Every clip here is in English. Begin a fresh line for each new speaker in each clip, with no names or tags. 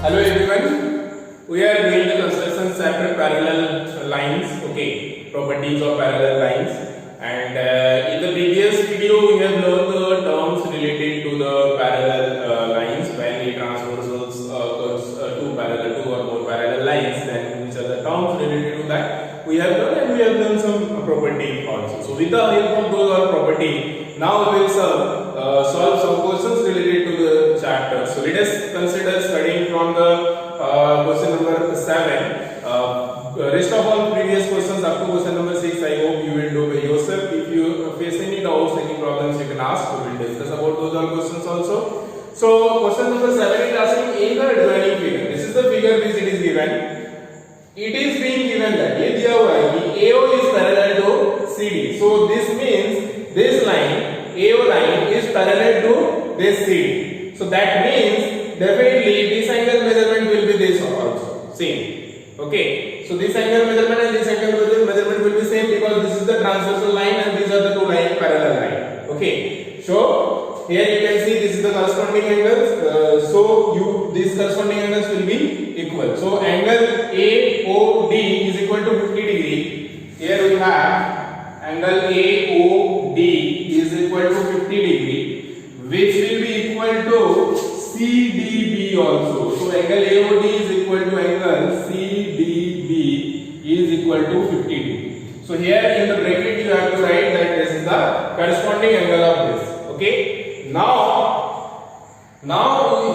Hello everyone. We are doing the construction chapter parallel lines. Okay, properties of parallel lines. And in the previous video, we have learned the terms related to the parallel lines. When a transversals occurs two parallel, two or more parallel lines, then which are the terms related to that we have learned, and we have learned some property also. So with the help of those property, now we will solve some questions related to the chapter. So let us consider studying from the question number 7. Rest of all previous questions up to question number 6, I hope you will do by yourself. If you face any doubts, any problems, you can ask. We will discuss about those all questions also. So question number 7 is asking in the adjoining figure. This is the figure which it is given. It is being given that ये दिया हुआ है कि AO is parallel to CD. So this means this line AO line is parallel to this CD. So that means definitely this angle measurement will be this also same. Okay. So this angle measurement and this angle measurement will be same because this is the transversal line and these are the two lines parallel line. Okay. So here you can see this is the corresponding angles. So these corresponding angles will be equal. So angle AOD is equal to 50 degree. Here we have angle AOD is equal to 50 degree, which will be equal to CDB also. So angle AOD is equal to angle CDB is equal to 50 degree. So here in the bracket you have to write that this is the corresponding angle of this. Okay. Now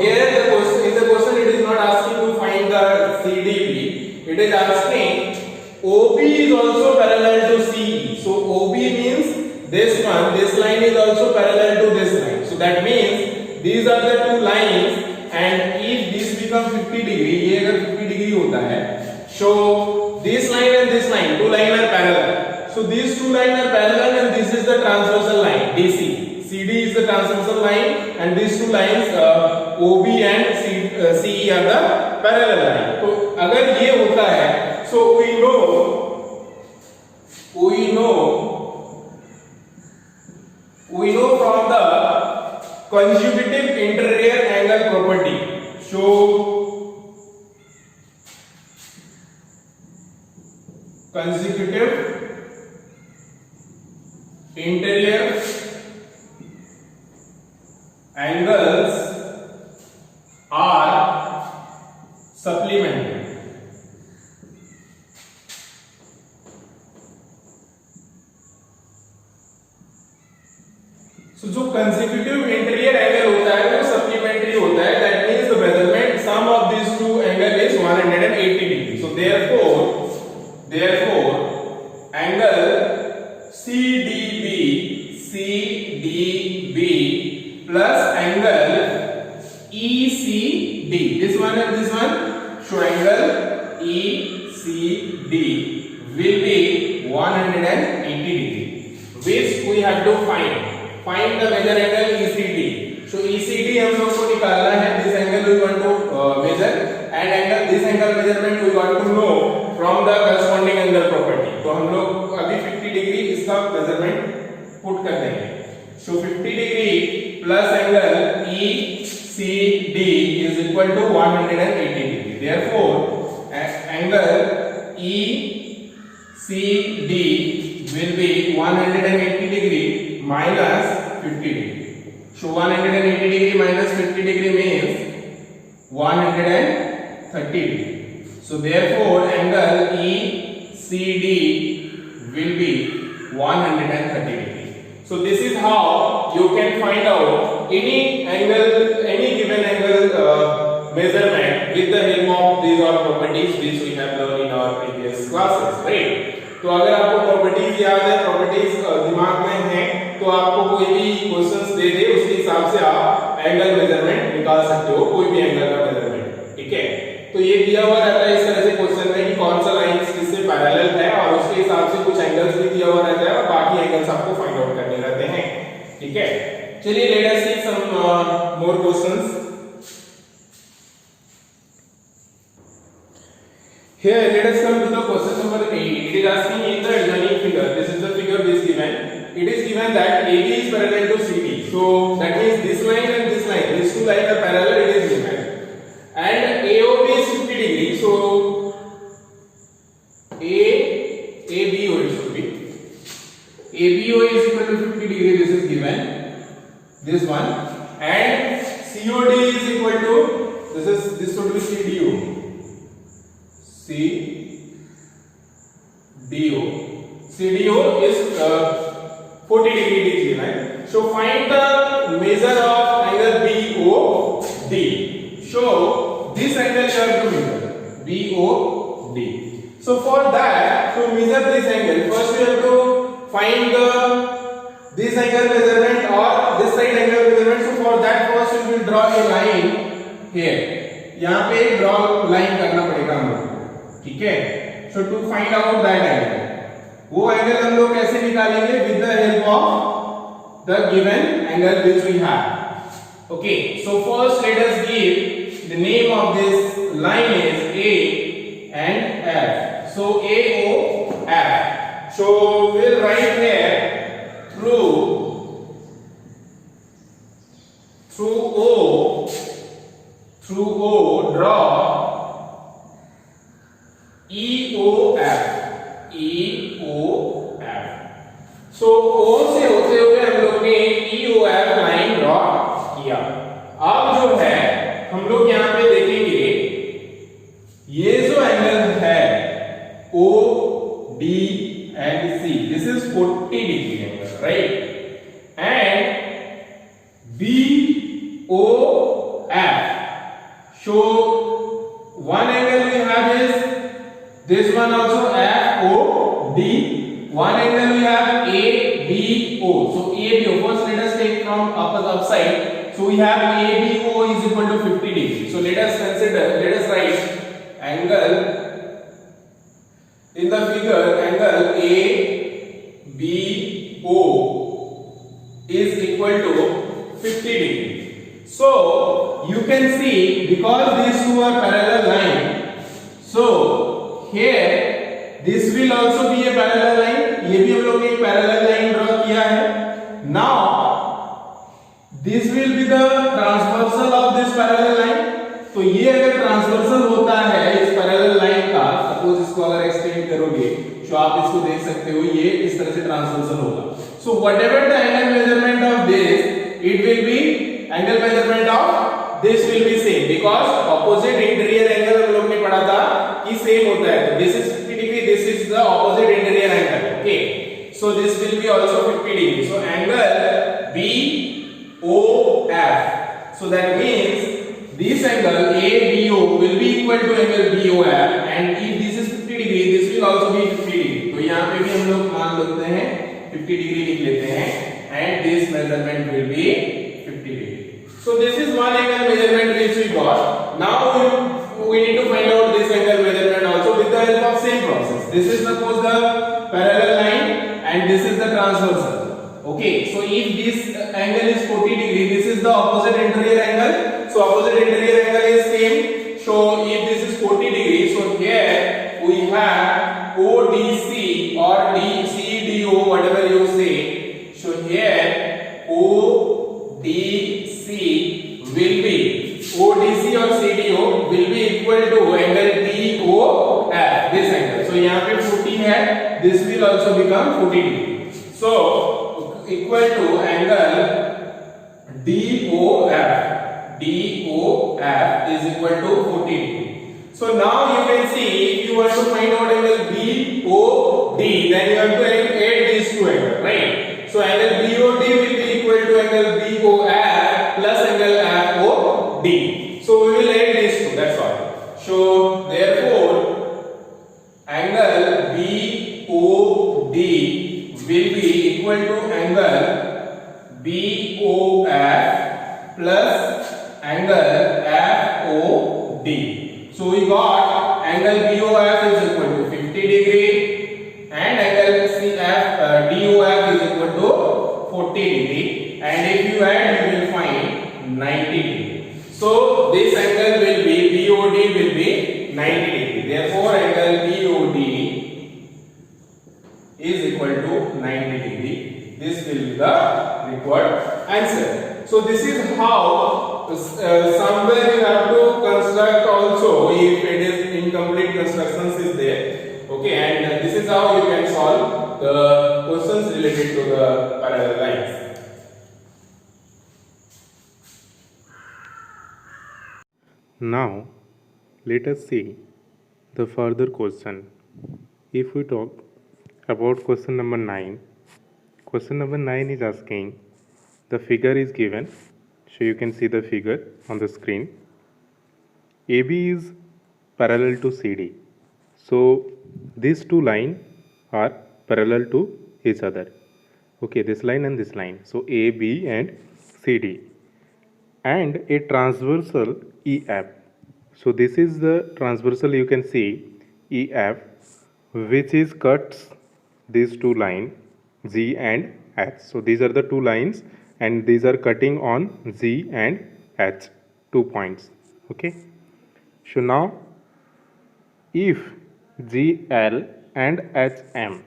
here in the question it is not asking to find the CDB. It is asking OB is also parallel to CE. So OB means this line is also parallel to this line. So that means these are the two lines, and if this becomes 50 degree, ये अगर 50 degree होता है, so this line and this line, two lines are parallel. So these two lines are parallel, and this is the transversal line DC. CD is the transversal line, and these two lines OB and CE are the parallel line. तो अगर ये होता है, so we know from the consecutive interior angle property. So consecutive interior angles are supplementary. So जो consecutive interior angle होता है वो supplementary होता है. That means the measurement sum of these two angle is 180 degree. So therefore angle CDB plus angle ECD, this one and this one, so angle ECD will be 180 degree, which we have to find the major angle ECD. So ECD हम लोग को निकालना है. This angle we want to measure, and this angle measurement we want to know from the corresponding angle property. तो हम लोग अभी 50 degree इसका मेजरमेंट पुट कर देंगे. So 50 degree plus angle ECD is equal to 180 degree. Therefore angle ECD will be 180 degree minus 50 degree. So 180 degree minus 50 degree means 130 degree. So therefore angle ECD will be 130 degree. So this is how you can find out any given angle measurement with the help of these all properties which we have learned in our previous classes, right? तो अगर आपको properties याद है, properties दिमाग में है, तो आपको कोई भी क्वेश्चंस दे दे उसके हिसाब से आप एंगल मेजरमेंट निकाल सकते हो, कोई भी एंगल का मेजरमेंट. ठीक है. तो ये दिया हुआ रहता है इस तरह से क्वेश्चन में कि कौन सा लाइन किससे पैरेलल है, और उसके हिसाब से कुछ एंगल्स भी दिया हुआ रहता है और बाकी एंगल्स आपको फाइंड आउट करने रहते हैं. ठीक है. चलिए let us see some more questions. Here let us come to the question number 8. It is asking in the adjoining figure. This is the figure which is given. It is given that AB is parallel to CD. So that means this line and this line, these two lines are parallel. It is given. And AO ABO it should be. ABO is equal to 50 degree. This is given. This one, and COD is equal to this should be CDO. CDO is 40 degree is given. So find the measure of angle BOD. So this angle you have to measure BOD. So for that, to measure this angle, first we have to find this angle measurement or this side angle measurement. So for that, first we will draw a line here. यहाँ पे एक draw line करना पड़ेगा हमको, ठीक है? So to find out that angle, वो angle हम लोग कैसे निकालेंगे? With the help of the given angle which we have. Okay. So first let us give the name of this line is A and F. So AOF. So we'll write here through O draw EOF. So O से होते हुए हम लोग ने EOF line draw किया. अब जो है हम लोग यहाँ पे देखेंगे ये जो एंगल है OD and C, this is 40 degree angle, right? And BOF. So one angle we have is this one also FOD. One angle we have ABO. So ABO, first let us take from upside. So we have ABO is equal to 50 degree. So let us write angle in the figure. Angle ABO is equal to 50 degree. So you can see, because these two are parallel line, so here this will also be a parallel line. ये भी हम लोग ने एक parallel line draw किया है. Now this will be the transversal of this parallel line. तो ये अगर transversal होता है इस parallel line का, suppose इसको अगर extend करोगे, तो आप इसको देख सकते हो ये इस तरह से transversal होगा. So whatever the angle measurement of this, it will be angle measurement of this will be same, because opposite interior angle हम लोग ने पढ़ा था कि same होता है. This is 50 degree, this is the opposite interior angle. Okay, so this will be also 50 degree. So angle BOF. So that means this angle ABO will be equal to angle BOF, and if this is 50 degree, this will also be 50 degree. तो यहाँ पे भी हम लोग मान लेते हैं 50 degree लिख लेते हैं, and this measurement will be 50 degree. So this is one angle measurement which we got. Now we need to find out this angle measurement also with the help of same process. This is suppose the parallel line and this is the transversal. Okay, so if this angle is 40 degree, this is the opposite interior angle. So opposite interior angle is same. So if this is 40 degree, so here we have ODC or DCDO, whatever you say. So here ODC will be ODC or CDO will be equal to angle DOF, this angle. So यहाँ पे 40 है, this will also become 40 degree. So equal to angle DOF. DOF is equal to 40 degree. So now you can see, if you want to find out angle BOD, then you have to add these two angles, right? So angle BOD will be equal to angle BOF plus angle FOD. So we will add these two, that's all. So therefore angle BOD will be equal to angle BOF plus angle FOD. So we got angle BOF is equal to 50 degree and angle DOF is equal to 40 degree, and if you add you will find 90 degree. So this angle will be BOD will be 90 degree. Therefore angle BOD is equal to 90 degree. This will be the required answer. So this is how somewhere you have to construct also if it is incomplete constructions is there. Okay, and this this is how you can solve the questions related to the parallel lines.
Now, let us see the further question. If we talk about question number 9, question number 9 is asking the figure is given. So you can see the figure on the screen. AB is parallel to CD. So these two lines are parallel to each other. Okay, this line and this line. So AB and CD. And a transversal EF. So this is the transversal, you can see EF, which is cuts these two lines G and H. So these are the two lines and these are cutting on G and H, 2 points. Okay. So now if GL and HM,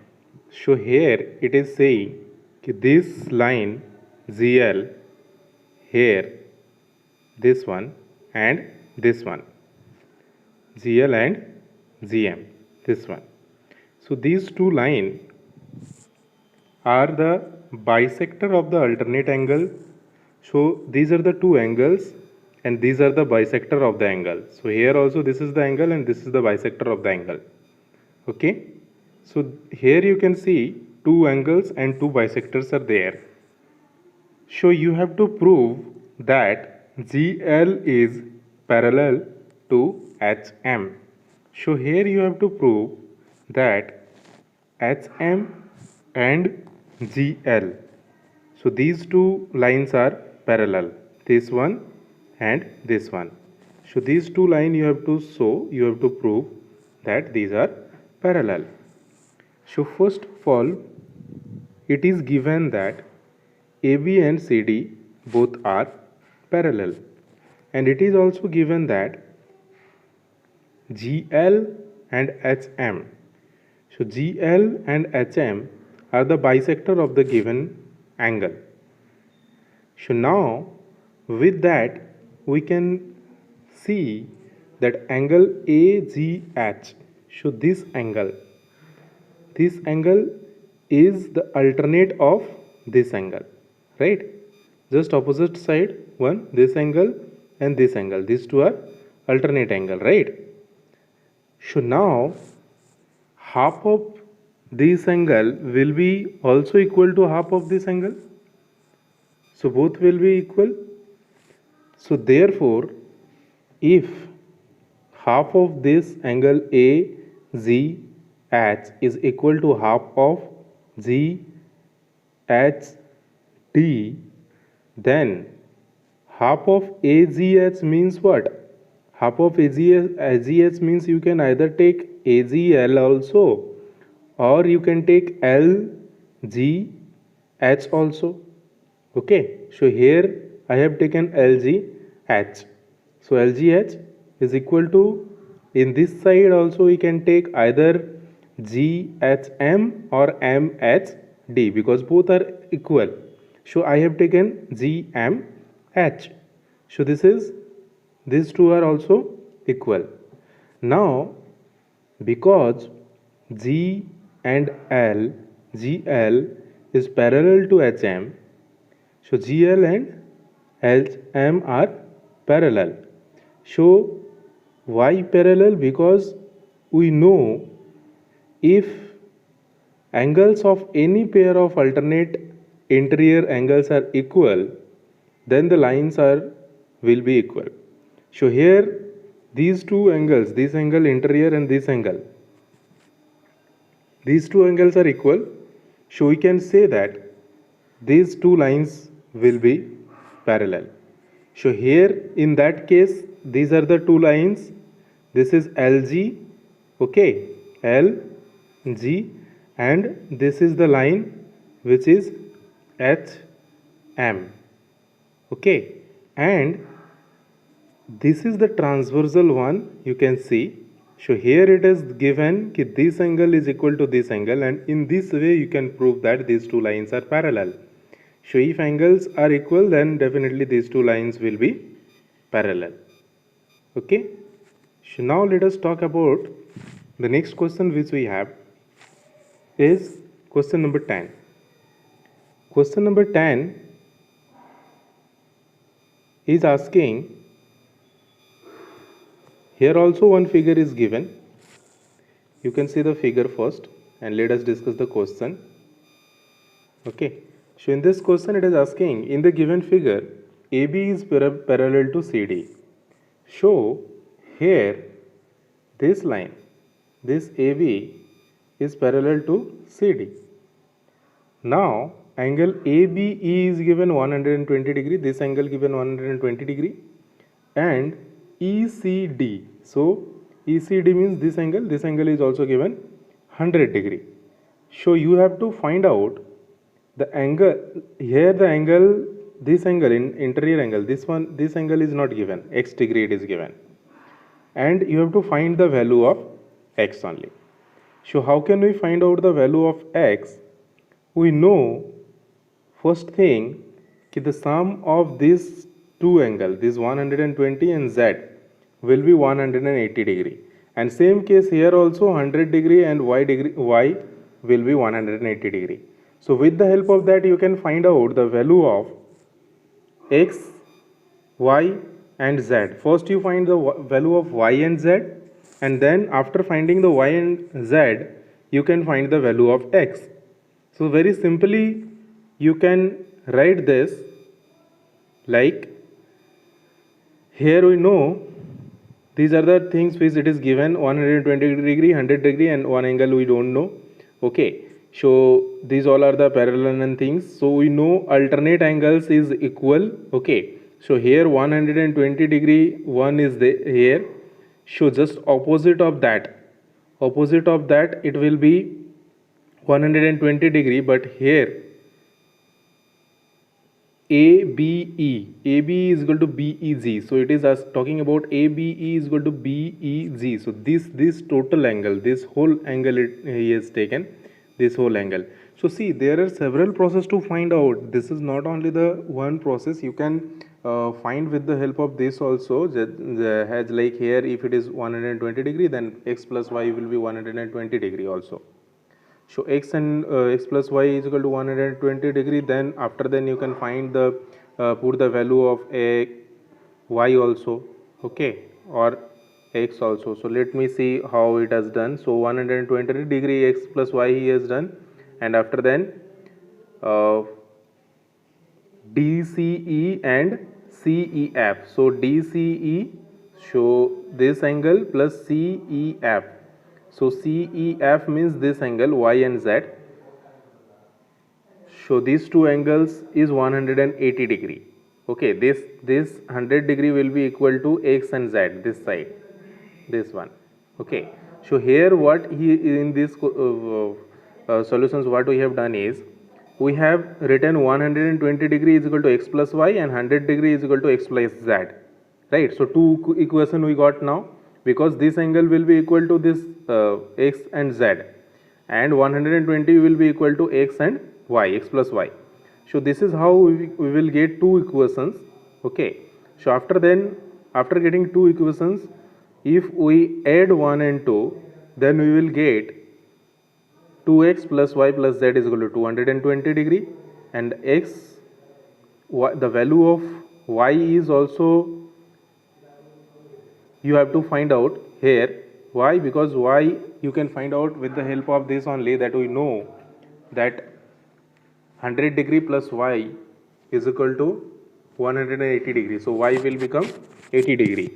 so here it is saying this line GL here, this one and this one, GL and GM, this one. So these two lines are the bisector of the alternate angle. So these are the two angles and these are the bisector of the angle. So here also this is the angle and this is the bisector of the angle. Okay. So here you can see two angles and two bisectors are there. So you have to prove that GL is parallel to HM. So here you have to prove that HM and GL. So these two lines are parallel, this one and this one. So these two lines you have to show, you have to prove that these are parallel. So first of all, it is given that AB and CD both are parallel, and it is also given that GL and HM. So GL and HM are the bisector of the given angle. So now with that we can see that angle AGH. So this angle is the alternate of this angle, right? Just opposite side one, this angle and this angle, these two are alternate angle, right? So now half of this angle will be also equal to half of this angle, so both will be equal. So therefore if half of this angle AGH is equal to half of GHD, then half of AGH means what? Half of AGH means you can either take AGL also or you can take LGH also. Okay, so here I have taken LGH. So LGH is equal to, in this side also we can take either GHM or MHD because both are equal. So I have taken GMH. So these two are also equal. Now because G and GL is parallel to HM, so GL and HM are parallel. So why parallel? Because we know if angles of any pair of alternate interior angles are equal, then the lines will be equal. So here these two angles, this angle interior and this angle, these two angles are equal. So we can say that these two lines will be parallel. So here in that case these are the two lines. This is LG, okay, LG, and this is the line which is HM, okay, and this is the transversal one, you can see. So here it is given that this angle is equal to this angle, and in this way you can prove that these two lines are parallel. So if angles are equal, then definitely these two lines will be parallel. Okay. So now let us talk about the next question which we have. is question number 10. Question number 10 is asking, here also one figure is given. You can see the figure first and let us discuss the question. Okay, so in this question it is asking, in the given figure, AB is parallel to CD. So here this line, this AB is parallel to CD. Now angle ABE is given 120 degree, this angle given 120 degree, and ECD. So ECD means this angle is also given 100 degree. So you have to find out the angle here, the angle, this angle in interior angle, this angle is not given, x degree it is given, and you have to find the value of x only. So how can we find out the value of x? We know first thing that the sum of these two angles, this 120 and z, will be 180 degree, and same case here also 100 degree and y will be 180 degree. So with the help of that you can find out the value of x, y and z. First you find the value of y and z, and then after finding the y and z you can find the value of x. So very simply you can write this like, here we know these are the things which it is given, 120 degree, 100 degree and one angle we don't know. Okay, so these all are the parallel and things. So we know alternate angles is equal. Okay, so here 120 degree one is here. So just opposite of that it will be 120 degree, but here ABE is equal to BEG. So it is us talking about ABE is equal to BEG. So this total angle, this whole angle he has taken, this whole angle. So see, there are several processes to find out. This is not only the one process. You can find with the help of this also. As like here, if it is 120 degree, then x plus y will be 120 degree also. So x and x plus y is equal to 120 degree. Then after then you can find the put the value of a y also, okay, or x also. So let me see how it has done. So 120 degree x plus y he has done, and after then DCE and CEF. So DCE, show this angle, plus CEF. So CEF means this angle y and z. So these two angles is 180 degree. Okay, this 100 degree will be equal to x and z, this side, this one. Okay, so here what he in this solutions what we have done is, we have written 120 degree is equal to x plus y and 100 degree is equal to x plus z, right? So two equation we got now, because this angle will be equal to this x and z, and 120 will be equal to x and y, x plus y. So this is how we will get two equations. Okay, so after getting two equations, if we add 1 and 2, then we will get 2x plus y plus z is equal to 220 degree, and the value of y is also you have to find out here. Why? Because y you can find out with the help of this only, that we know that 100 degree plus y is equal to 180 degree. So y will become 80 degree.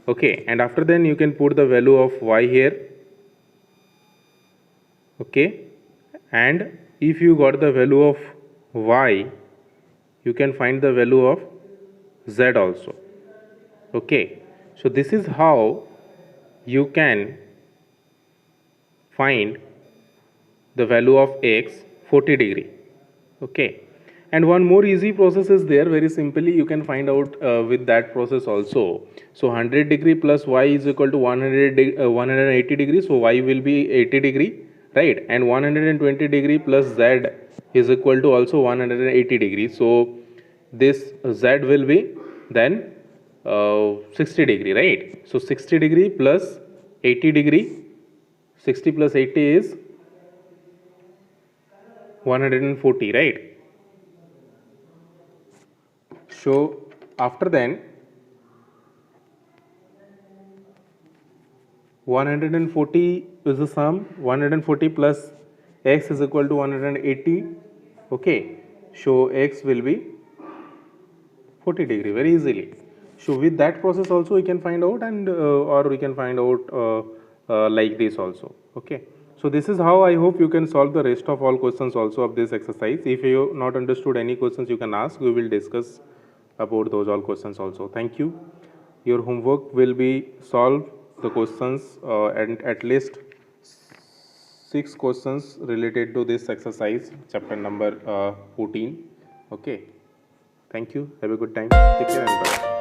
Okay, and after then you can put the value of y here. Okay, and if you got the value of y, you can find the value of z also. Okay, so this is how you can find the value of x 40 degree. Okay, and one more easy process is there. Very simply you can find out with that process also. So 100 degree plus y is equal to 180 degree, so y will be 80 degree, right? And 120 degree plus z is equal to also 180 degree, so this z will be then 60 degree, right? So 60 degree plus 80 degree, 60 plus 80 is 140, right? So after then 140 is the sum. 140 plus x is equal to 180. Okay, so x will be 40 degree very easily. So with that process also we can find out, and or we can find out like this also. Okay, so this is how I hope you can solve the rest of all questions also of this exercise. If you not understood any questions, you can ask. We will discuss about those all questions also. Thank you. Your homework will be solve the questions and at least 6 questions related to this exercise, chapter number 14. Okay. Thank you. Have a good time. Take care and bye.